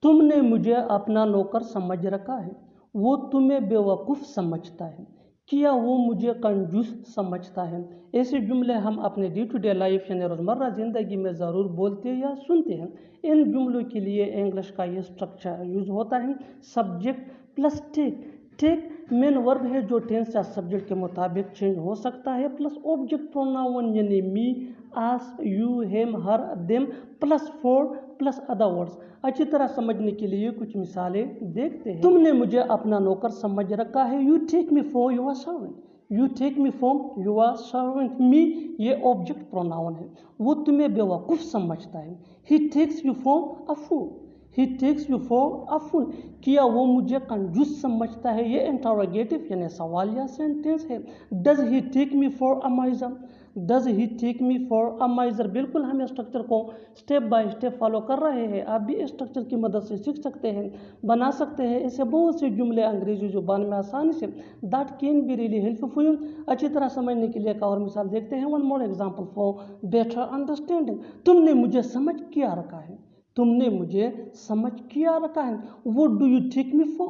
तुमने मुझे अपना नौकर समझ रखा है, वो तुम्हें बेवकूफ़ समझता है, क्या वो मुझे कंजूस समझता है। ऐसे जुमले हम अपने डे टू डे लाइफ यानी रोज़मर्रा ज़िंदगी में ज़रूर बोलते या सुनते हैं। इन जुमलों के लिए इंग्लिश का ये स्ट्रक्चर यूज़ होता है, subject plus take. Take main verb है जो टेंस या सब्जेक्ट के मुताबिक चेंज हो सकता है, प्लस ऑब्जेक्ट प्रोनाउन यानी me, us, you, him, her, them, plus for, plus other words. अच्छी तरह समझने के लिए कुछ मिसालें देखते हैं। तुमने मुझे अपना नौकर समझ रखा है, you take me for your servant. You take me for your servant. Me ये ऑब्जेक्ट प्रोनाउन है। वो तुम्हें बेवकूफ़ समझता है, he takes you for a fool. He takes you for a fool. क्या वो मुझे कंजूस समझता है, ये इंटरोगेटिव यानी सवाल या सेंटेंस है। Does he take me for a miser. Does he take me for a miser. बिल्कुल हम स्ट्रक्चर को स्टेप बाय स्टेप फॉलो कर रहे हैं। आप भी स्ट्रक्चर की मदद से सीख सकते हैं, बना सकते हैं। ऐसे बहुत से जुमले अंग्रेजी जुबान में आसानी say that can be really helpful for you. अच्छी तरह समझने के लिए एक और मिसाल देखते हैं। One more example for better understanding. तुमने मुझे समझ किया रखा है। तुमने मुझे समझ किया रखा है। What do you take me for.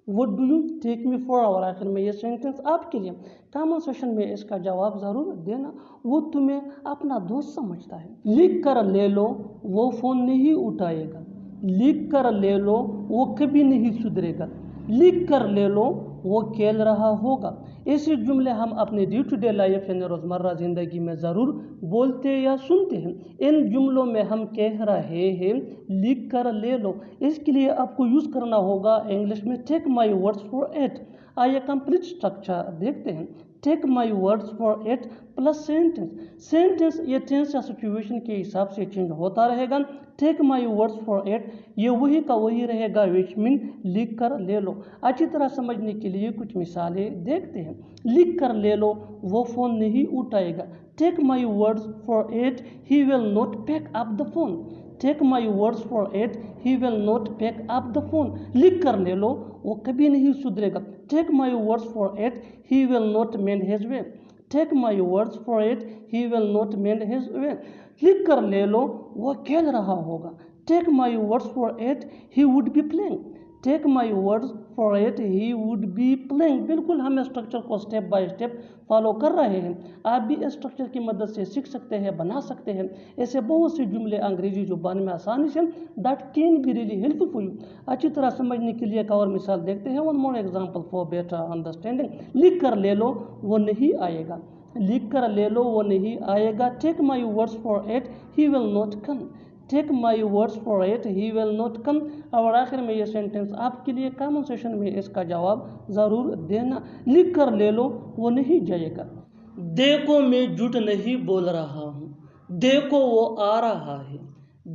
What do you take me for. और आखिर में ये सेंटेंस आपके लिए कमेंट सेक्शन में इसका जवाब ज़रूर देना। वो तुम्हें अपना दोस्त समझता है। लिख कर ले लो, वो फ़ोन नहीं उठाएगा। लिख कर ले लो, वो कभी नहीं सुधरेगा। लिख कर ले लो, वो खेल रहा होगा। ऐसे जुमले हम अपने डे टू डे लाइफ यानी रोज़मर्रा ज़िंदगी में ज़रूर बोलते या सुनते हैं। इन जुमलों में हम कह रहे हैं लिख कर ले लो, इसके लिए आपको यूज़ करना होगा इंग्लिश में take my words for it. आइए कंप्लीट स्ट्रक्चर देखते हैं। Take my words for it plus sentence. Sentence ये टेंस या सिचुएशन के हिसाब से चेंज होता रहेगा। Take my words for it ये वही का वही रहेगा, विच मीन लिख कर ले लो। अच्छी तरह समझने के लिए कुछ मिसालें देखते हैं। लिख कर ले लो, वो फ़ोन नहीं उठाएगा। Take my words for it he will not pick up the phone. Take my words for it he will not pick up the phone. लिख कर ले लो, वो कभी नहीं सुधरेगा। Take my words for it he will not mend his way. Take my words for it he will not mend his way. लिख कर ले लो, वो खेल रहा होगा। Take my words for it he would be playing. Take my words for it he would be playing. बिल्कुल हम स्ट्रक्चर को स्टेप बाय स्टेप फॉलो कर रहे हैं। आप भी स्ट्रक्चर की मदद से सीख सकते हैं, बना सकते हैं। ऐसे बहुत से जुमले अंग्रेजी जुबान में आसानी say that can be really helpful for you. अच्छी तरह समझने के लिए एक और मिसाल देखते हैं। One more example for better understanding. लिख कर ले लो, वो नहीं आएगा। लिख कर ले लो, वो नहीं आएगा। Take my words for it he will not come. Take my words for it he will not come. और आखिर में ये सेंटेंस आपके लिए कमेंट सेक्शन में इसका जवाब ज़रूर देना। लिख कर ले लो, वो नहीं जाएगा। देखो मैं झूठ नहीं बोल रहा हूँ। देखो वो आ रहा है।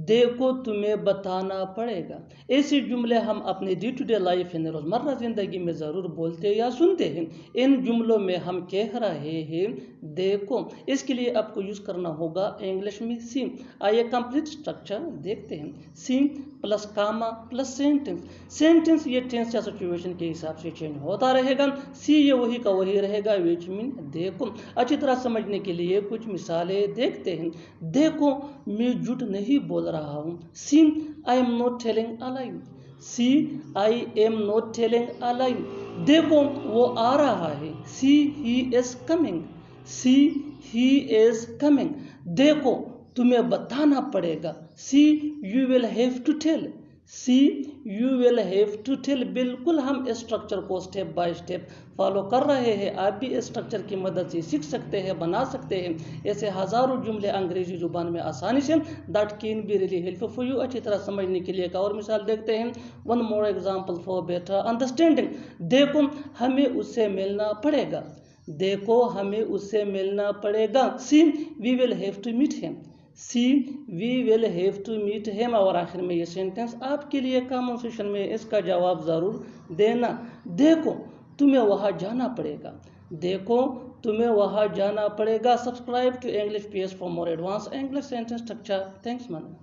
देखो तुम्हें बताना पड़ेगा। ऐसे जुमले हम अपने डे टू डे लाइफ यानी रोज़मर्रा ज़िंदगी में ज़रूर बोलते या सुनते हैं। इन जुमलों में हम कह रहे हैं देखो, इसके लिए आपको यूज़ करना होगा इंग्लिश में सी। आइए कंप्लीट स्ट्रक्चर देखते हैं। सी प्लस कामा प्लस सेंटेंस। सेंटेंस ये टेंस या सिचुएशन के हिसाब से चेंज होता रहेगा। सी ये वही का वही रहेगा, विच मीन देखो। अच्छी तरह समझने के लिए कुछ मिसालें देखते हैं। देखो मैं झूठ नहीं बोल रहा हूँ। See I am not telling a lie. See I am not telling a lie. देखो वो आ रहा है। See he is coming. See he is coming. देखो तुम्हें बताना पड़ेगा। See you will have to tell. See you will have to tell. बिल्कुल हम इस स्ट्रक्चर को स्टेप बाय स्टेप फॉलो कर रहे हैं। आप भी इस स्ट्रक्चर की मदद से सीख सकते हैं, बना सकते हैं। ऐसे हज़ारों जुमले अंग्रेजी जुबान में आसानी say that can be really helpful for you. अच्छी तरह समझने के लिए एक और मिसाल देखते हैं। One more example for better understanding. देखो हमें उससे मिलना पड़ेगा। देखो हमें उससे मिलना पड़ेगा। See we will have to meet him. See we will have to meet him. और आखिर में ये सेंटेंस आपके लिए कमेंट सेक्शन में इसका जवाब ज़रूर देना। देखो तुम्हें वहाँ जाना पड़ेगा। देखो तुम्हें वहाँ जाना पड़ेगा। Subscribe to English PS for more advance English sentence structure. Thanks man.